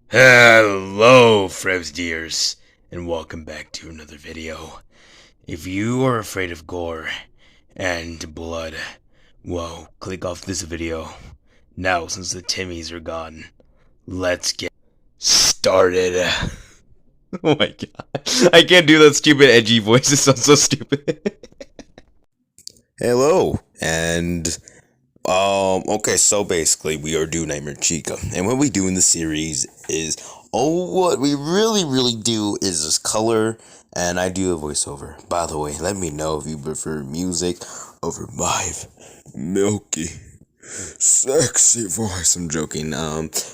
Hello, Frevs dears, and welcome back to another video. If you are afraid of gore and blood, well, click off this video now since the Timmies are gone. Let's get started. Oh my god. I can't do that stupid edgy voice, it sounds so stupid. Hello, and okay, so basically we are doing Nightmare Chica, and what we do in the series is, what we really do is just color, and I do a voiceover. By the way, let me know if you prefer music over my milky, sexy voice. I'm joking,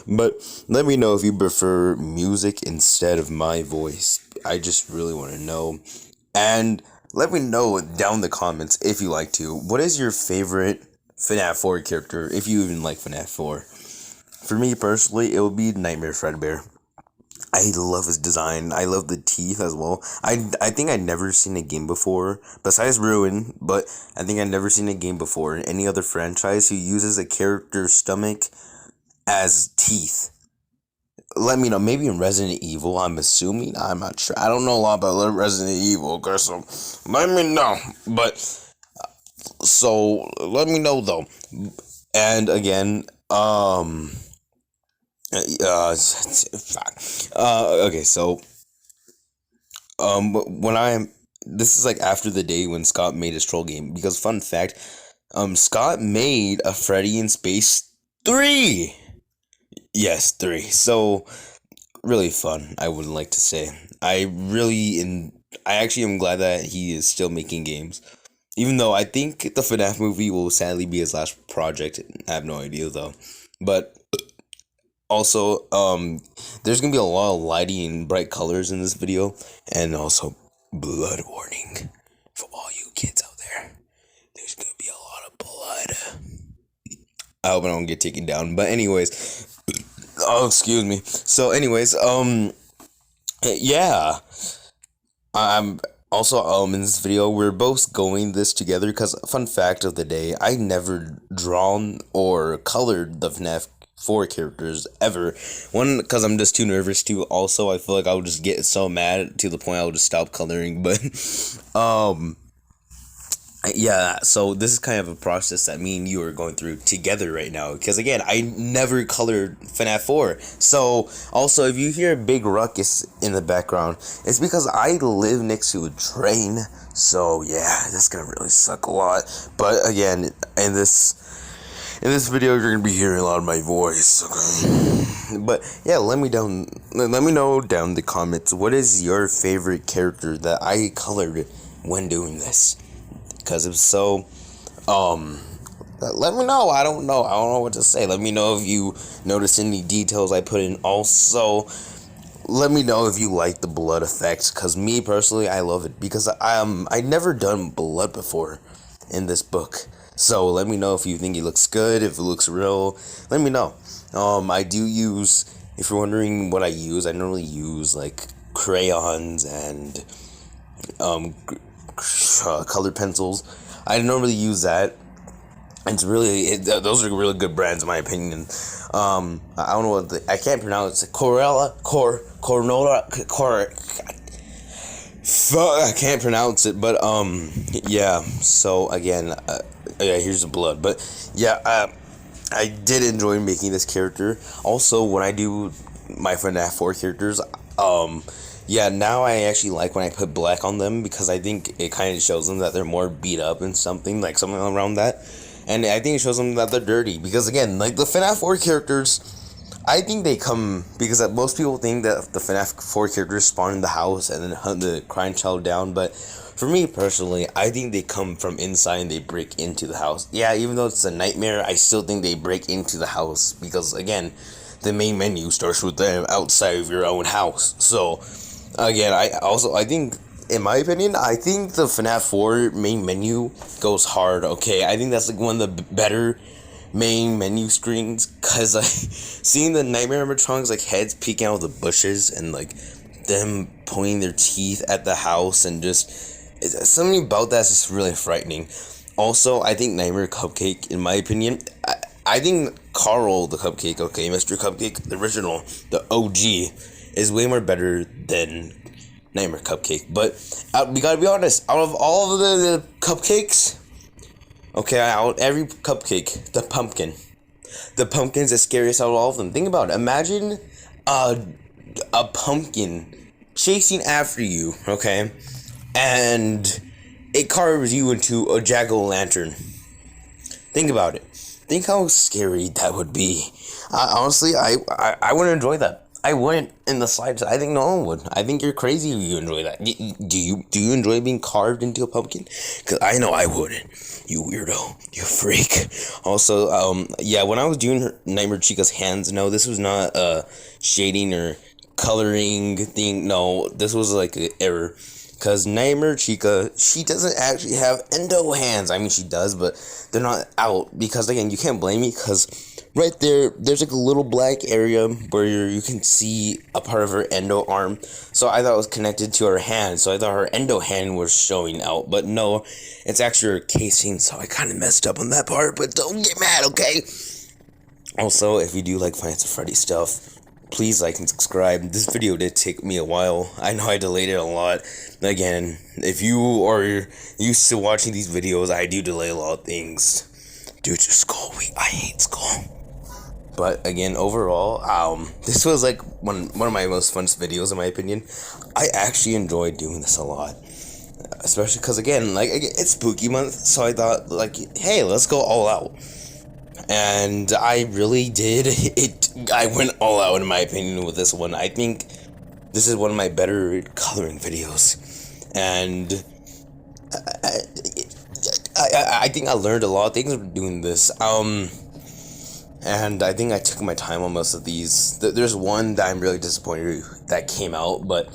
but let me know if you prefer music instead of my voice. I just really want to know, and let me know down in the comments if you like to. What is your favorite FNAF 4 character, if you even like FNAF 4? For me personally, it would be Nightmare Fredbear. I love his design. I love the teeth as well. I think I'd never seen a game before, besides Ruin, but I think I'd never seen a game before in any other franchise who uses a character's stomach as teeth. Let me know. Maybe in Resident Evil, I'm assuming. I'm not sure. I don't know a lot about Resident Evil, okay, so let me know. But, so, let me know, though. And again, okay, so, when this is like after the day when Scott made his troll game, because fun fact, Scott made a Freddy in Space 3! Yes, 3. So, really fun, I would like to say. I actually am glad that he is still making games. Even though I think the FNAF movie will sadly be his last project. I have no idea though. But also, there's gonna be a lot of lighting and bright colors in this video, and also blood warning for all you kids out there. There's gonna be a lot of blood. I hope I don't get taken down. But anyways, oh, excuse me. So anyways, yeah. I'm also, in this video, we're both going this together because, fun fact of the day, I never drawn or colored the FNAF 4 characters ever. One, because I'm just too nervous to. Also, I feel like I would just get so mad to the point I would just stop coloring. But, yeah, so this is kind of a process that me and you are going through together right now. Because again, I never colored FNAF 4. So, also, if you hear a big ruckus in the background, it's because I live next to a train. So, yeah, that's going to really suck a lot. But again, in this video, you're going to be hearing a lot of my voice. Okay? But, yeah, let me know down in the comments, what is your favorite character that I colored when doing this? Because if so, let me know. I don't know what to say. Let me know if you notice any details I put in. Also, let me know if you like the blood effects. Because me personally, I love it. Because I'd never done blood before in this book. So let me know if you think it looks good, if it looks real. Let me know. I do use, if you're wondering what I use, I normally use like crayons and colored pencils. I normally use that. It's really those are really good brands in my opinion. I don't know what I can't pronounce it. I can't pronounce it, but yeah. So again, yeah, here's the blood. But yeah, I did enjoy making this character. Also, when I do my FNAF 4 characters, yeah, now I actually like when I put black on them because I think it kind of shows them that they're more beat up and something around that. And I think it shows them that they're dirty because, again, like the FNAF 4 characters, I think they come because most people think that the FNAF 4 characters spawn in the house and then hunt the crying child down. But for me personally, I think they come from inside and they break into the house. Yeah, even though it's a nightmare, I still think they break into the house because, again, the main menu starts with them outside of your own house. So, again, I think, in my opinion, I think the FNAF 4 main menu goes hard, okay? I think that's like one of the better main menu screens, because like, seeing the Nightmare animatronics, like, heads peeking out of the bushes, and, like, them pointing their teeth at the house, and just, something about that's just really frightening. Also, I think Nightmare Cupcake, in my opinion, I think Carl the Cupcake, okay, Mr. Cupcake, the original, the OG, is way more better than Nightmare Cupcake. But we gotta be honest, out of all of the cupcakes, okay, out every cupcake, the pumpkin's the scariest out of all of them. Think about it. Imagine a pumpkin chasing after you, okay, and it carves you into a jack-o'-lantern. Think about it. Think how scary that would be. Honestly, I wouldn't enjoy that. I wouldn't in the slightest. I think no one would. I think you're crazy if you enjoy that. Do you enjoy being carved into a pumpkin? Cause I know I wouldn't. You weirdo. You freak. Also, yeah, when I was doing Nightmare Chica's hands, no, this was not shading or coloring thing. No, this was like an error. Because Nightmare Chica, she doesn't actually have endo hands. I mean, she does, but they're not out. Because, again, you can't blame me. Because right there's like a little black area where you can see a part of her endo arm. So I thought it was connected to her hand. So I thought her endo hand was showing out. But no, it's actually her casing. So I kind of messed up on that part. But don't get mad, okay? Also, if you do like Five Nights at Freddy stuff, please like and subscribe. This video did take me a while. I know I delayed it a lot. Again, if you are used to watching these videos, I do delay a lot of things due to school week. I hate school. But again, overall, this was like one of my most fun videos in my opinion. I actually enjoyed doing this a lot. Especially because again, it's spooky month, so I thought like, hey, let's go all out. And I really did it. I went all out in my opinion with this one. I think this is one of my better coloring videos, and I think I learned a lot of things doing this. And I think I took my time on most of these. There's one that I'm really disappointed that came out, but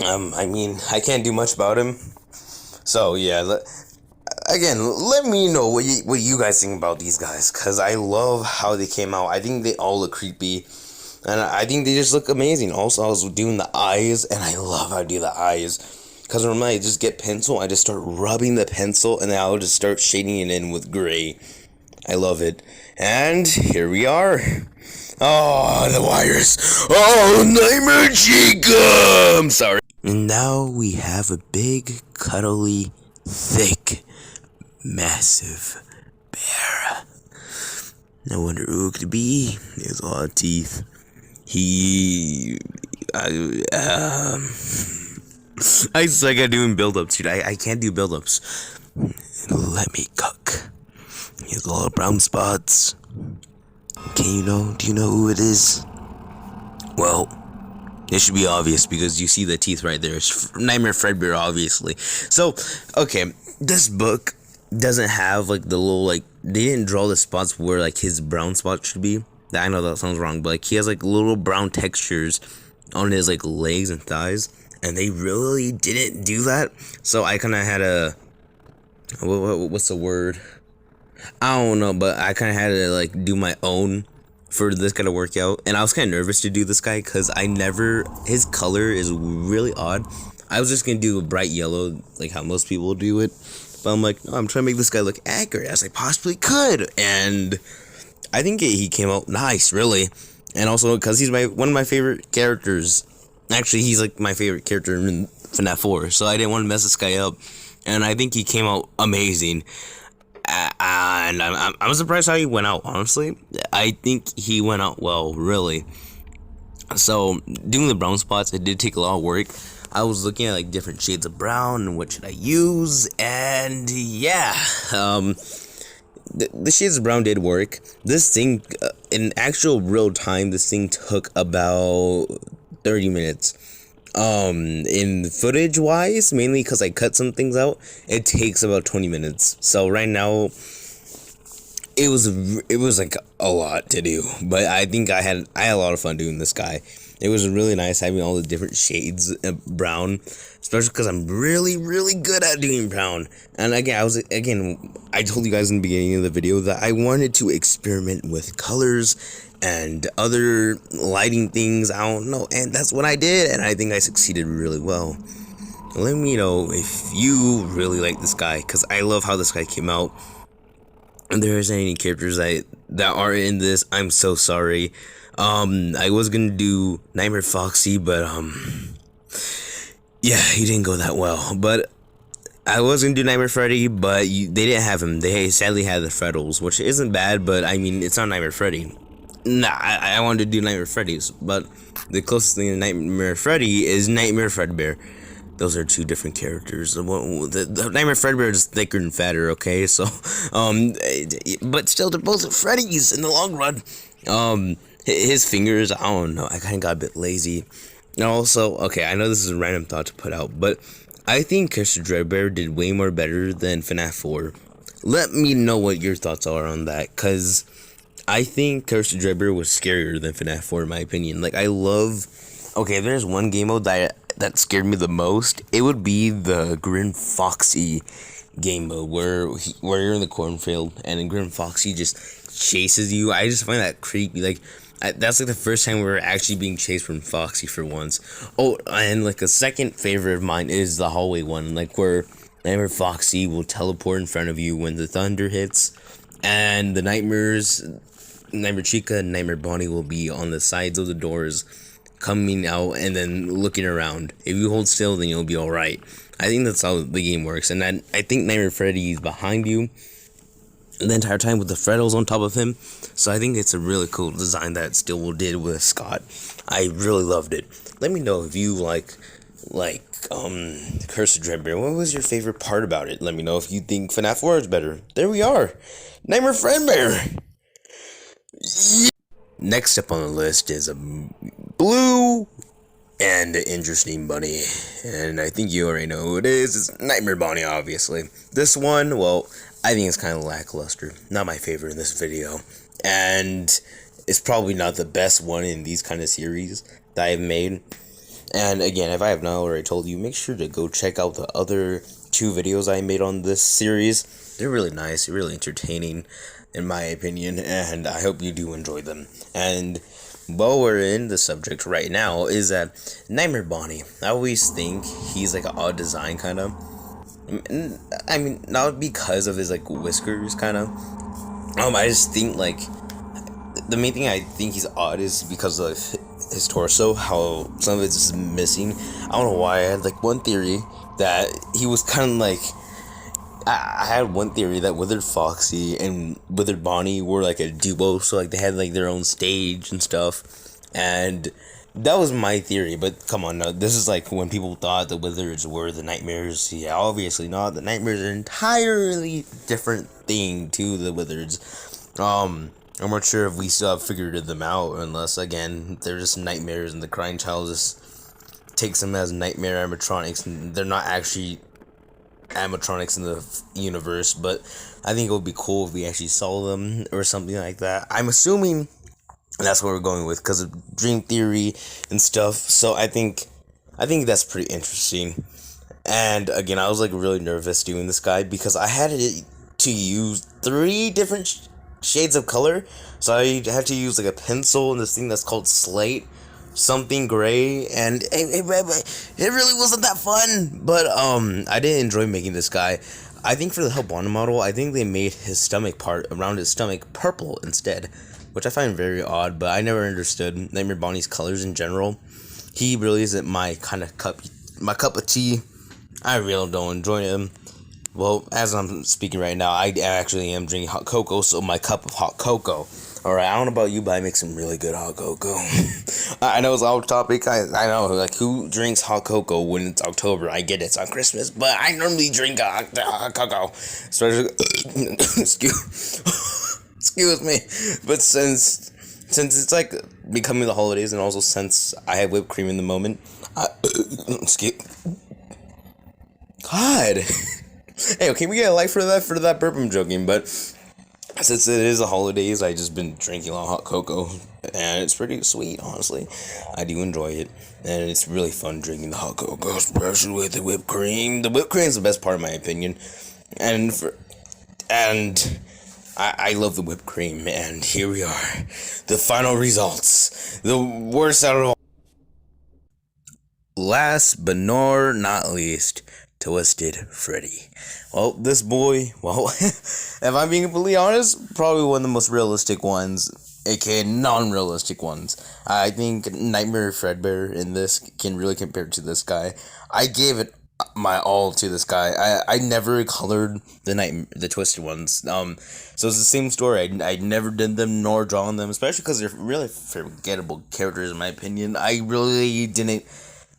I mean, I can't do much about him. So yeah. Again, let me know what you guys think about these guys, because I love how they came out. I think they all look creepy, and I think they just look amazing. Also, I was doing the eyes, and I love how I do the eyes, because when I just get pencil, I just start rubbing the pencil, and then I'll just start shading it in with gray. I love it. And here we are. Oh, the wires. Oh, Nightmare Chica! I'm sorry. And now we have a big, cuddly, thick, massive bear. I wonder who it could be. He has a lot of teeth. I suck at doing build-ups, dude. I can't do build-ups. Let me cook. He has a lot of brown spots. Do you know who it is? Well, it should be obvious because you see the teeth right there. It's Nightmare Fredbear, obviously. So, okay, this book doesn't have like the little they didn't draw the spots where like his brown spots should be. I know that sounds wrong, but like he has like little brown textures on his like legs and thighs, and they really didn't do that. So I kind of had a what's the word? I don't know, but I kind of had to like do my own for this guy to work out, and I was kind of nervous to do this guy because his color is really odd. I was just gonna do a bright yellow like how most people do it, but I'm like, no, I'm trying to make this guy look accurate as I possibly could, and I think he came out nice, really. And also because he's one of my favorite characters. Actually, he's like my favorite character in FNAF 4, so I didn't want to mess this guy up, and I think he came out amazing. And I'm surprised how he went out, honestly. I think he went out well, really. So, doing the brown spots, it did take a lot of work. I was looking at, like, different shades of brown and what should I use, and yeah. The shades of brown did work. This thing, in actual real time, this thing took about 30 minutes. In footage wise, mainly because I cut some things out, it takes about 20 minutes. So right now, it was like a lot to do, but I think I had a lot of fun doing this guy. It was really nice having all the different shades of brown, especially because I'm really, really good at doing brown. And again, I told you guys in the beginning of the video that I wanted to experiment with colors and other lighting things, I don't know, and that's what I did, and I think I succeeded really well. Let me know if you really like this guy, because I love how this guy came out. there isn't any characters that are in this, I'm so sorry. I was gonna do Nightmare Foxy, but yeah, he didn't go that well. But I was gonna do Nightmare Freddy, but they didn't have him. They sadly had the Freddles, which isn't bad, but I mean, it's not Nightmare Freddy. Nah, I wanted to do Nightmare Freddy's, but the closest thing to Nightmare Freddy is Nightmare Fredbear. Those are two different characters. The Nightmare Fredbear is thicker and fatter, okay? So, but still, they're both Freddy's in the long run. His fingers, I don't know. I kind of got a bit lazy. And also, okay, I know this is a random thought to put out, but I think Cursed Dreadbear did way more better than FNAF 4. Let me know what your thoughts are on that, because I think Cursed Dreadbear was scarier than FNAF 4 in my opinion. Like, I love... Okay, if there's one game mode that scared me the most, it would be the Grim Foxy game mode, where you're in the cornfield, and then Grim Foxy just chases you. I just find that creepy. Like, that's like the first time we were actually being chased from Foxy for once. Oh, and like a second favorite of mine is the hallway one, like where Nightmare Foxy will teleport in front of you when the thunder hits, and the Nightmare Chica and Nightmare Bonnie will be on the sides of the doors, coming out and then looking around. If you hold still, then you'll be alright. I think that's how the game works, and I think Nightmare Freddy is behind you the entire time with the Freddles on top of him. So I think it's a really cool design that Stillwell did with Scott. I really loved it. Let me know if you like Curse of Dreadbear. What was your favorite part about it? Let me know if you think FNAF 4 is better. There we are. Nightmare Fredbear. Yeah. Next up on the list is a blue and interesting bunny, and I think you already know who it is. It's Nightmare Bonnie, obviously. This one, well, I think it's kind of lackluster. Not my favorite in this video, and it's probably not the best one in these kind of series that I've made. And again, if I have not already told you, make sure to go check out the other 2 videos I made on this series. They're really nice, really entertaining, in my opinion, and I hope you do enjoy them. And while we're in the subject right now, is that Nightmare Bonnie. I always think he's like an odd design, kind of. I mean, not because of his like whiskers, kind of. I just think like the main thing I think he's odd is because of his torso, how some of it's just missing. I don't know why. I had like one theory that he was kind of like. I had one theory that Withered Foxy and Withered Bonnie were like a duo, so like they had like their own stage and stuff, and that was my theory. But come on, now this is like when people thought the Wizards were the Nightmares. Yeah, obviously not. The Nightmares are an entirely different thing to the Wizards. I'm not sure if we still have figured them out, unless again they're just nightmares and the Crying Child just takes them as nightmare animatronics, and they're not actually animatronics in the universe. But I think it would be cool if we actually saw them or something like that. I'm assuming that's what we're going with because of Dream Theory and stuff. So I think that's pretty interesting. And again, I was like really nervous doing this guy because I had to use 3 different shades of color. So I had to use like a pencil and this thing that's called slate, something gray, and it really wasn't that fun. But I did enjoy making this guy. I think for the Hellbonda model, I think they made his stomach part around his stomach purple instead, which I find very odd. But I never understood Nightmare Bonnie's colors in general. He really isn't my kind of cup of tea. I really don't enjoy him. Well, as I'm speaking right now, I actually am drinking hot cocoa, so my cup of hot cocoa. Alright, I don't know about you, but I make some really good hot cocoa. I know it's off topic. I know, like, who drinks hot cocoa when it's October? I get it's on Christmas, but I normally drink hot cocoa. Especially, excuse me. But since it's like becoming the holidays, and also since I have whipped cream in the moment, God. Hey, okay, we get a light for that burp. I'm joking, but since it is the holidays, I just been drinking a lot of hot cocoa, and it's pretty sweet, honestly. I do enjoy it, and it's really fun drinking the hot cocoa, especially with the whipped cream. The whipped cream is the best part, in my opinion, and I love the whipped cream. And here we are, the final results, the worst out of all. Last but not least, Twisted Freddy. Well, this boy, well, if I'm being completely honest, probably one of the most realistic ones, aka non-realistic ones. I think Nightmare Fredbear in this can really compare to this guy. I gave it my all to this guy. I never colored the twisted ones. So it's the same story. I never did them nor drawn them, especially because they're really forgettable characters in my opinion. I really didn't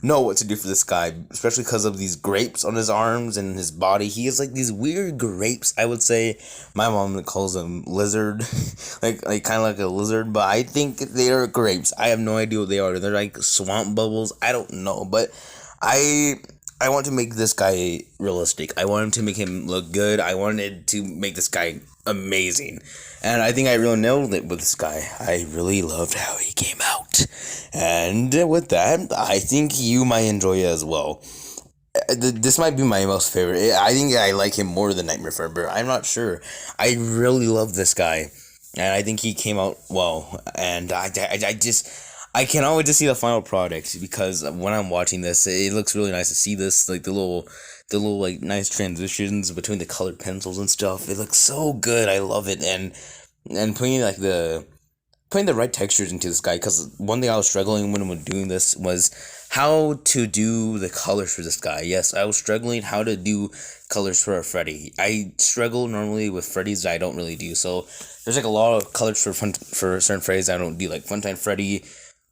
know what to do for this guy, especially because of these grapes on his arms and his body. He has like these weird grapes, I would say. My mom calls them lizard, like kind of like a lizard, but I think they are grapes. I have no idea what they are. They're like swamp bubbles. I don't know, but I I want to make this guy realistic. I wanted to make him look good. I wanted to make this guy amazing. And I think I really nailed it with this guy. I really loved how he came out. And with that, I think you might enjoy it as well. This might be my most favorite. I think I like him more than Nightmare Forever. I'm not sure. I really love this guy. And I think he came out well. And I cannot wait to see the final product, because when I'm watching this, it looks really nice to see this, like the little like nice transitions between the colored pencils and stuff. It looks so good. I love it. And putting the right textures into this guy, because one thing I was struggling when I'm doing this was how to do the colors for this guy. Yes, I was struggling how to do colors for a Freddy. I struggle normally with Freddy's that I don't really do. So there's like a lot of colors for certain Freddy's I don't do, like Funtime Freddy.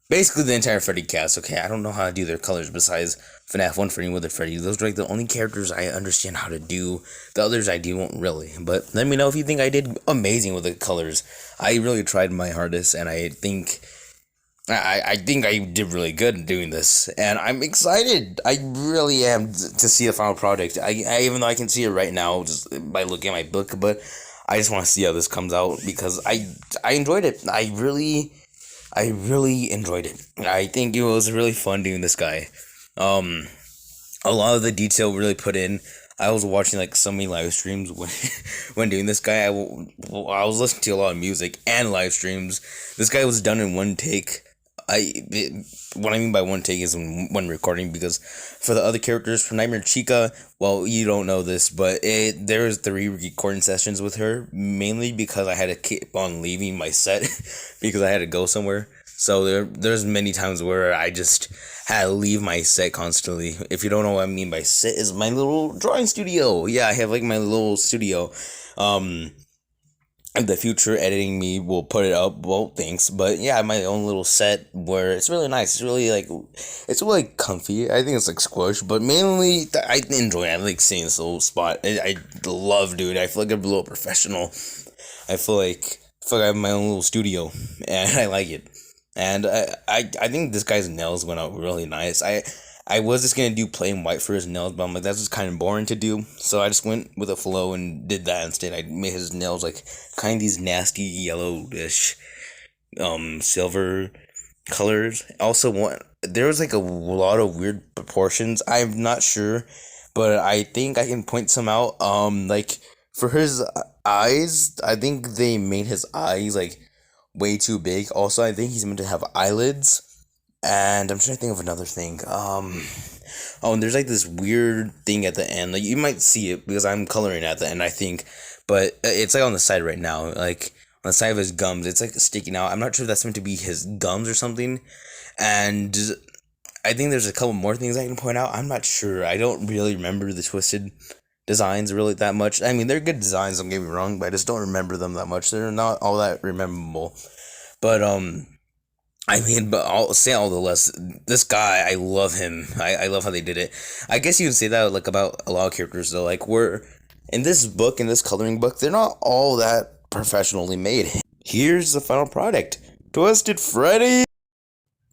Basically, the entire Freddy cast. Okay, I don't know how to do their colors besides FNAF 1 Freddy with the Freddy. Those are like the only characters I understand how to do. The others I don't really. But let me know if you think I did amazing with the colors. I really tried my hardest, and I think I think I did really good in doing this. And I'm excited. I really am to see the final product. I even though I can see it right now just by looking at my book, but I just want to see how this comes out, because I enjoyed it. I really enjoyed it. I think it was really fun doing this guy. A lot of the detail really put in. I was watching like so many live streams when doing this guy. I was listening to a lot of music and live streams. This guy was done in one take. What I mean by one take is when recording, because for the other characters, for Nightmare Chica, well, you don't know this, but there was 3 recording sessions with her, mainly because I had to keep on leaving my set because I had to go somewhere. So there's many times where I just had to leave my set constantly. If you don't know what I mean by set, is my little drawing studio. Yeah, I have like my little studio. The future editing me will put it up. Well, thanks, but yeah, I have my own little set where it's really nice. It's really comfy. I think it's like squish, but mainly I enjoy it. I like seeing this little spot. I love doing it. I feel like I'm a little professional. I feel like I have my own little studio, and I like it. And I think this guy's nails went out really nice. I was just gonna do plain white for his nails, but I'm like, that's just kind of boring to do. So I just went with a flow and did that instead. I made his nails like kind of these nasty yellowish, silver colors. Also, there was like a lot of weird proportions. I'm not sure, but I think I can point some out. Like for his eyes, I think they made his eyes like way too big. Also, I think he's meant to have eyelids. And I'm trying to think of another thing. Oh, and there's like this weird thing at the end. Like you might see it because I'm coloring at the end, I think. But it's like on the side right now, like on the side of his gums. It's like sticking out. I'm not sure if that's meant to be his gums or something. And I think there's a couple more things I can point out. I'm not sure. I don't really remember the twisted designs really that much. I mean, they're good designs, don't get me wrong, but I just don't remember them that much. They're not all that rememberable. But I mean, but I'll say all the less. This guy, I love him. I love how they did it. I guess you can say that like about a lot of characters though. Like we're in this book, in this coloring book, they're not all that professionally made. Here's the final product: Twisted Freddy.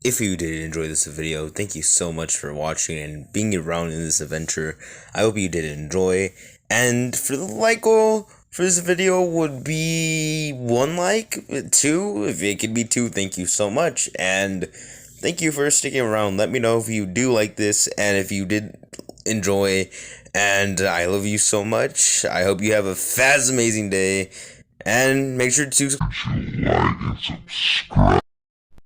If you did enjoy this video, thank you so much for watching and being around in this adventure. I hope you did enjoy. And for the like goal for this video would be 1 like, 2, if it could be 2, thank you so much. And thank you for sticking around. Let me know if you do like this and if you did enjoy. And I love you so much. I hope you have a fast, amazing day. And make sure to like and subscribe.